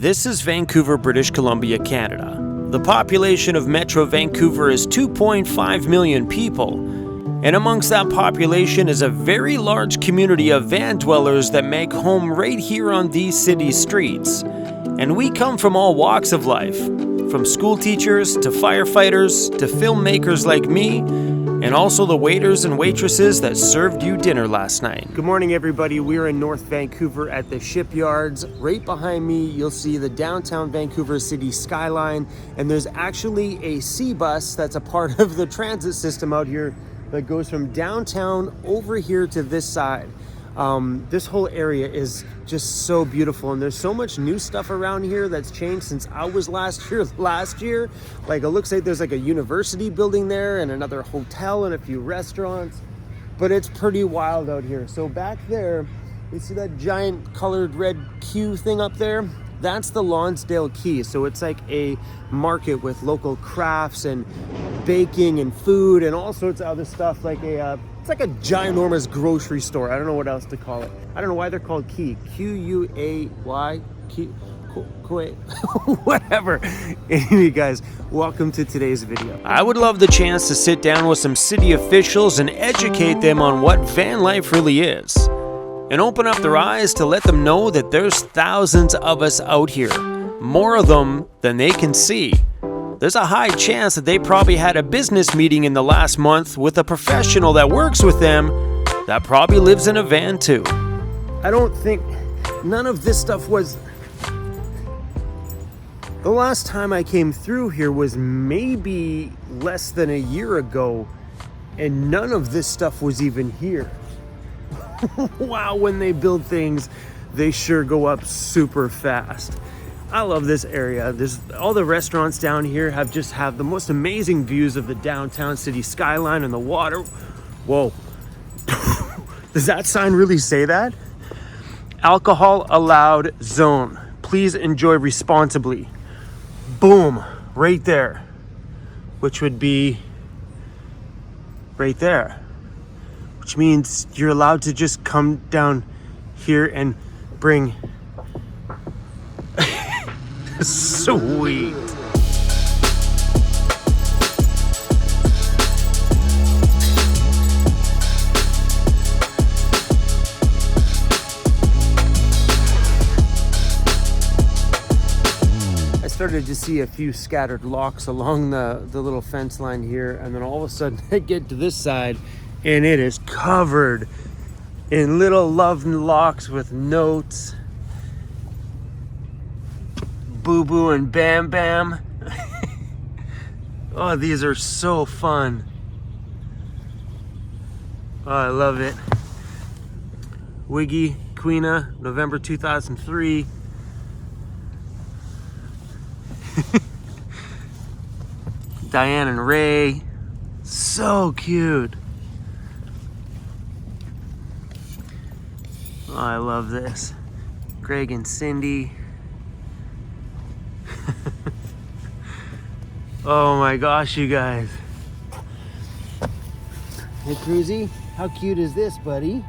This is Vancouver, British Columbia, Canada. The population of Metro Vancouver is 2.5 million people, and amongst that population is a very large community of van dwellers that make home right here on these city streets. And we come from all walks of life, from school teachers to firefighters to filmmakers like me, and also the waiters and waitresses that served you dinner last night. Good morning, everybody. We're in North Vancouver at the shipyards. Right behind me, you'll see the downtown Vancouver city skyline, and there's actually a sea bus that's a part of the transit system out here that goes from downtown over here to this side. This whole area is just so beautiful, and there's so much new stuff around here that's changed since I was last year. Like, it looks like there's like a university building there and another hotel and a few restaurants, but it's pretty wild out here. So back there, you see that giant colored red Q thing up there? That's the Lonsdale Quay. So it's like a market with local crafts and baking and food and all sorts of other stuff, like it's like a ginormous grocery store. I don't know what else to call it. I don't know why they're called Quay. Q-U-A-Y? Whatever. Anyway, guys, welcome to today's video. I would love the chance to sit down with some city officials and educate them on what van life really is, and open up their eyes to let them know that there's thousands of us out here, more of them than they can see. There's a high chance that they probably had a business meeting in the last month with a professional that works with them that probably lives in a van too. I don't think none of this stuff was... The last time I came through here was maybe less than a year ago, and none of this stuff was even here. Wow, when they build things, they sure go up super fast. I love this area. There's all the restaurants down here have the most amazing views of the downtown city skyline and the water. Whoa. Does that sign really say that? Alcohol allowed zone. Please enjoy responsibly. Boom, right there. Which would be right there. Which means you're allowed to just come down here and bring... Sweet. I started to see a few scattered locks along the little fence line here, and then all of a sudden I get to this side and it is covered in little love locks with notes. Boo Boo and Bam Bam. Oh, these are so fun. Oh, I love it. Wiggy, Queena, November 2003. Diane and Ray. So cute. Oh, I love this. Greg and Cindy. Oh my gosh, you guys. Hey, Cruzy, how cute is this, buddy?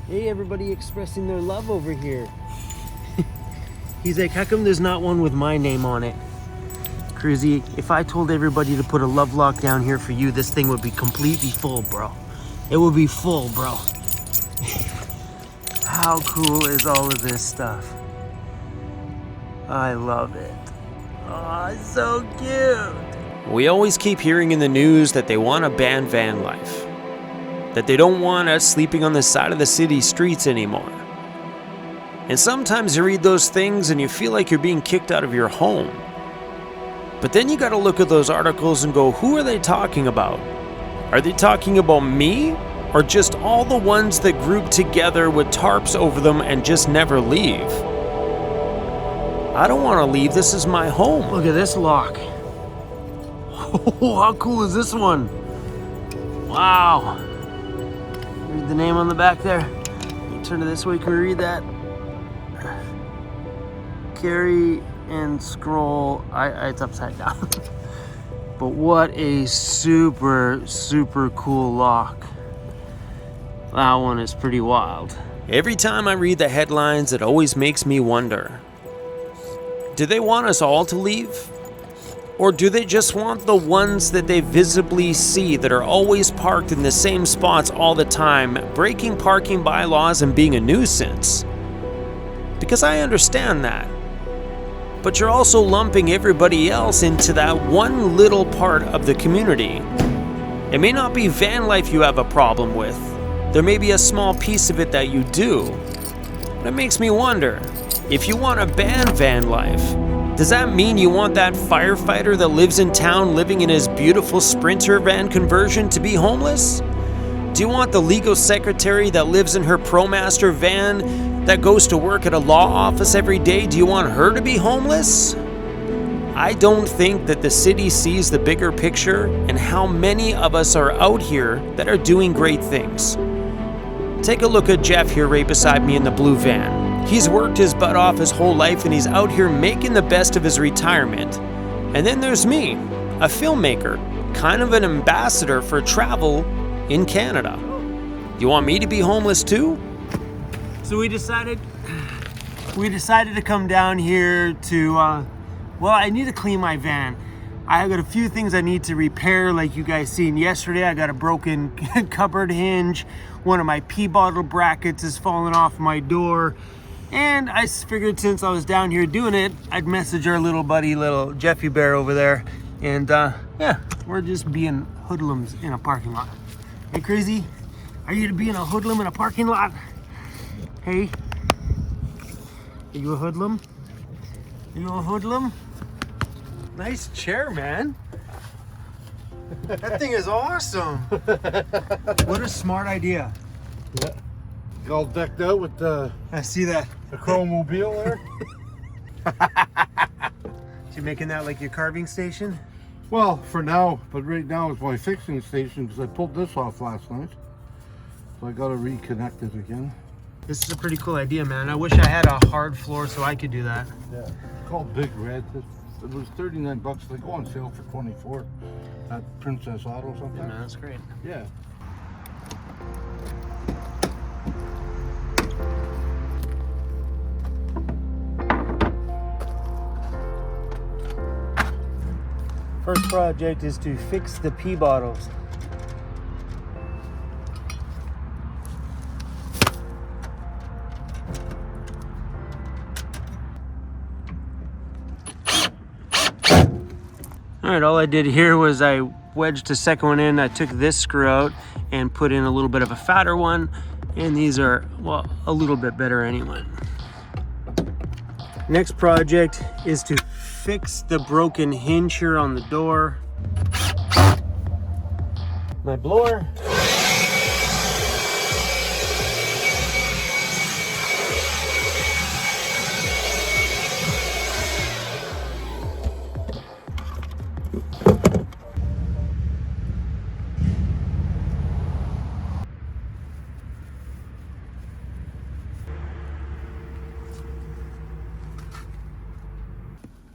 Hey, everybody expressing their love over here. He's like, how come there's not one with my name on it? Cruzy, if I told everybody to put a love lock down here for you, this thing would be completely full, bro. It would be full, bro. How cool is all of this stuff? I love it. Oh, it's so cute. We always keep hearing in the news that they want to ban van life, that they don't want us sleeping on the side of the city streets anymore. And sometimes you read those things and you feel like you're being kicked out of your home. But then you got to look at those articles and go, who are they talking about? Are they talking about me, or just all the ones that group together with tarps over them and just never leave? I don't want to leave. This is my home. Look at this lock. Oh, how cool is this one? Wow. Read the name on the back there. Turn it this way. Can we read that? Carry and scroll. It's upside down. But what a super, super cool lock. That one is pretty wild. Every time I read the headlines, it always makes me wonder, Do they want us all to leave? Or do they just want the ones that they visibly see that are always parked in the same spots all the time, breaking parking bylaws and being a nuisance? Because I understand that. But you're also lumping everybody else into that one little part of the community. It may not be van life you have a problem with. There may be a small piece of it that you do. But it makes me wonder, if you want to ban van life, does that mean you want that firefighter that lives in town living in his beautiful Sprinter van conversion to be homeless? Do you want the legal secretary that lives in her ProMaster van that goes to work at a law office every day? Do you want her to be homeless? I don't think that the city sees the bigger picture and how many of us are out here that are doing great things. Take a look at Jeff here right beside me in the blue van. He's worked his butt off his whole life and he's out here making the best of his retirement. And then there's me, a filmmaker, kind of an ambassador for travel in Canada. You want me to be homeless too? So we decided to come down here to, well, I need to clean my van. I got a few things I need to repair, like you guys seen yesterday. I got a broken cupboard hinge. One of my pee bottle brackets is falling off my door. And I figured since I was down here doing it, I'd message our little buddy, little Jeffy Bear over there. And yeah, we're just being hoodlums in a parking lot. Hey, crazy? Are you being a hoodlum in a parking lot? Hey? Are you a hoodlum? Are you a hoodlum? Nice chair, man. That thing is awesome. What a smart idea. Yeah. All decked out with the... I see that. The Chromobile there. So you're making that like your carving station? Well, for now, but right now it's my fixing station because I pulled this off last night. So I got to reconnect it again. This is a pretty cool idea, man. I wish I had a hard floor so I could do that. Yeah. It's called Big Red. It was 39 bucks. They go on sale for 24 at Princess Auto something. Yeah, man, that's great. Yeah. First project is to fix the pee bottles. Alright, all I did here was I wedged the second one in. I took this screw out and put in a little bit of a fatter one. And these are, well, a little bit better anyway. Next project is to fix the broken hinge here on the door. My blower.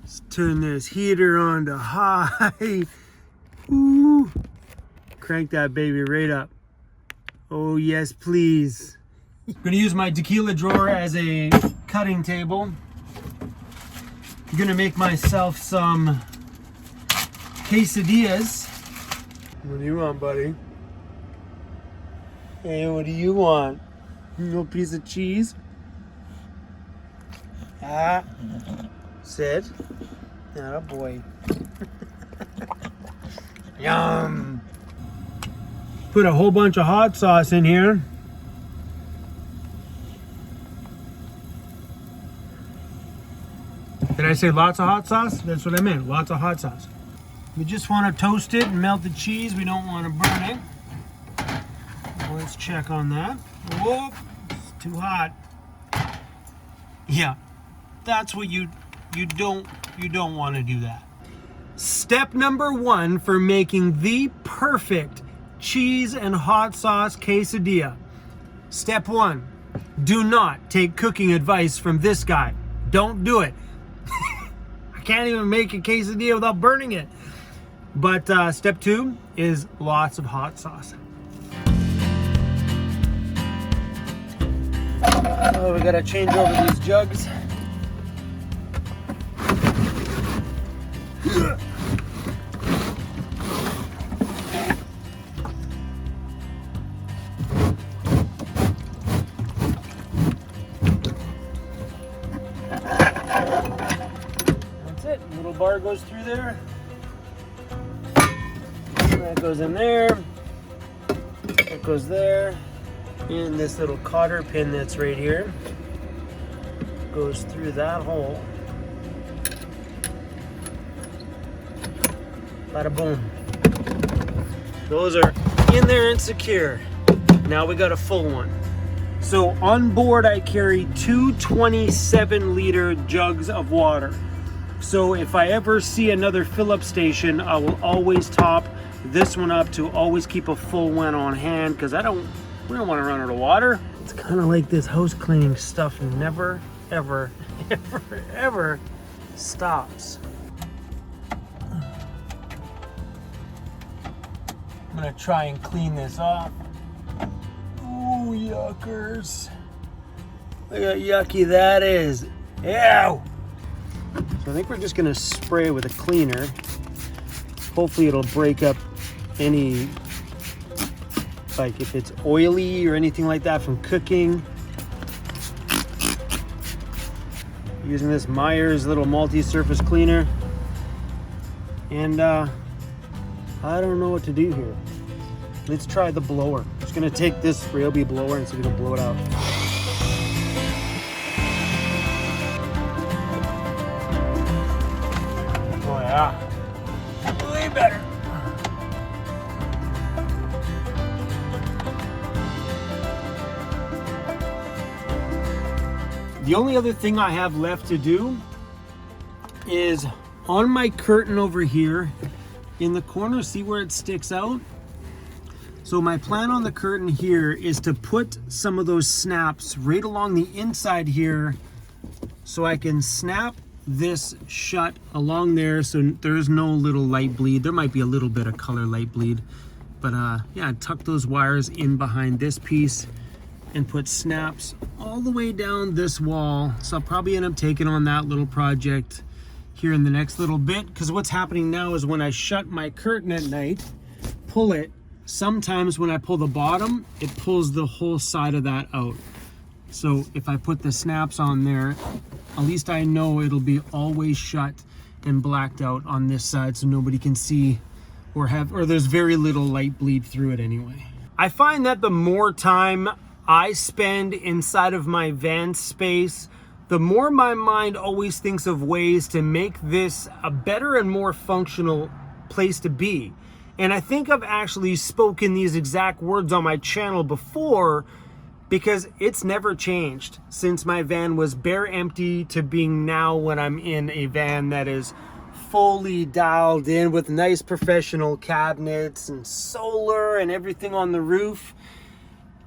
Let's turn this heater on to high. Ooh. Crank that baby right up. Oh yes, please. I'm gonna use my tequila drawer as a cutting table. I'm gonna make myself some quesadillas. What do you want, buddy? Hey, what do you want? A little piece of cheese? Ah. Sit. Atta boy. Yum. Put a whole bunch of hot sauce in here. Did I say lots of hot sauce? That's what I meant, lots of hot sauce. We just want to toast it and melt the cheese. We don't want to burn it. Let's check on that. Whoop, it's too hot. Yeah, that's what you don't want to do that. Step number 1 for making the perfect cheese and hot sauce quesadilla. Step 1, do not take cooking advice from this guy. Don't do it. I can't even make a quesadilla without burning it. But step 2 is lots of hot sauce. Oh, we gotta change over these jugs. That's it. Little bar goes through there. That goes in there. That goes there. And this little cotter pin that's right here goes through that hole. Bada boom. Those are in there and secure. Now we got a full one. So on board I carry two 27-liter jugs of water. So if I ever see another fill-up station, I will always top this one up to always keep a full one on hand, because we don't want to run out of water. It's kind of like this house cleaning stuff never, ever, ever, ever stops. I'm gonna try and clean this off. Ooh, yuckers. Look how yucky that is. Ew! So I think we're just gonna spray with a cleaner. Hopefully it'll break up any, like if it's oily or anything like that from cooking. Using this Myers little multi-surface cleaner. And I don't know what to do here. Let's try the blower. I'm just gonna take this Ryobi blower and see if we can blow it out. Oh yeah, way better. The only other thing I have left to do is on my curtain over here in the corner, see where it sticks out? So my plan on the curtain here is to put some of those snaps right along the inside here so I can snap this shut along there so there's no little light bleed. There might be a little bit of color light bleed, but yeah, tuck those wires in behind this piece and put snaps all the way down this wall. So I'll probably end up taking on that little project here in the next little bit, because what's happening now is when I shut my curtain at night, pull it, sometimes when I pull the bottom, it pulls the whole side of that out. So if I put the snaps on there, at least I know it'll be always shut and blacked out on this side so nobody can see or there's very little light bleed through it anyway. I find that the more time I spend inside of my van space, the more my mind always thinks of ways to make this a better and more functional place to be. And I think I've actually spoken these exact words on my channel before, because it's never changed since my van was bare empty to being now when I'm in a van that is fully dialed in with nice professional cabinets and solar and everything on the roof.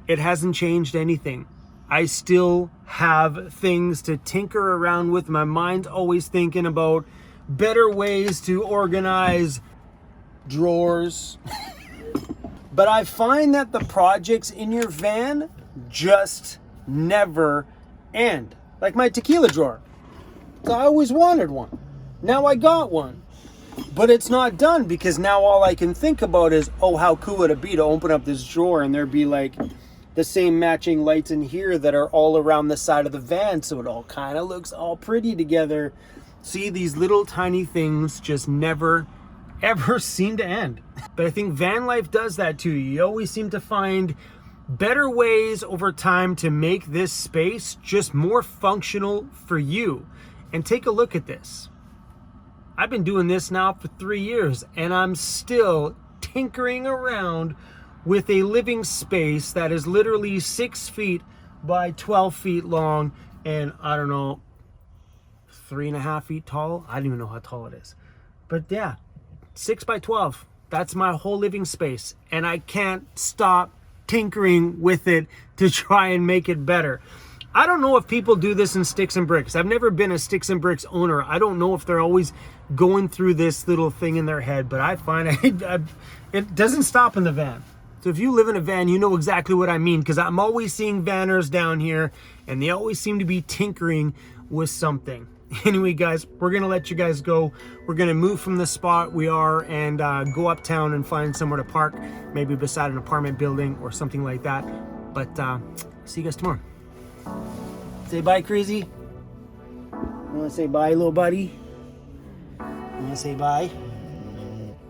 It hasn't changed anything. I still have things to tinker around with. My mind's always thinking about better ways to organize drawers. But I find that the projects in your van just never end. Like my tequila drawer. I always wanted one. Now I got one. But it's not done, because now all I can think about is, oh, how cool would it be to open up this drawer and there'd be like the same matching lights in here that are all around the side of the van, so it all kind of looks all pretty together. See, these little tiny things just never ever seem to end. But I think van life does that to you. You always seem to find better ways over time to make this space just more functional for you. And take a look at this. I've been doing this now for 3 years and I'm still tinkering around with a living space that is literally 6 feet by 12 feet long and, I don't know, 3.5 feet tall. I don't even know how tall it is. But yeah, 6 by 12. That's my whole living space. And I can't stop tinkering with it to try and make it better. I don't know if people do this in sticks and bricks. I've never been a sticks and bricks owner. I don't know if they're always going through this little thing in their head, but I find it doesn't stop in the van. So if you live in a van, you know exactly what I mean, because I'm always seeing vanners down here and they always seem to be tinkering with something. Anyway, guys, we're gonna let you guys go. We're gonna move from the spot we are and go uptown and find somewhere to park, maybe beside an apartment building or something like that. But see you guys tomorrow. Say bye, Crazy. You wanna say bye, little buddy? You wanna say bye?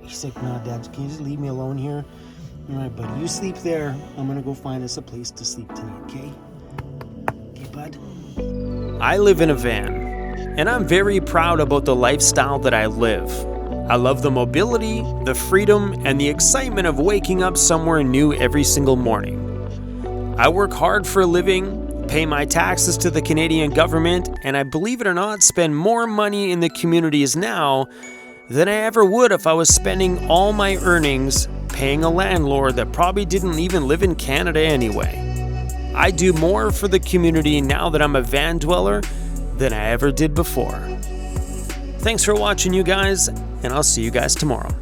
He's like, no, Dad, can you just leave me alone here? All right, buddy, you sleep there. I'm gonna go find us a place to sleep tonight, okay? Okay, bud? I live in a van, and I'm very proud about the lifestyle that I live. I love the mobility, the freedom, and the excitement of waking up somewhere new every single morning. I work hard for a living, pay my taxes to the Canadian government, and I, believe it or not, spend more money in the communities now than I ever would if I was spending all my earnings paying a landlord that probably didn't even live in Canada anyway. I do more for the community now that I'm a van dweller than I ever did before. Thanks for watching, you guys, and I'll see you guys tomorrow.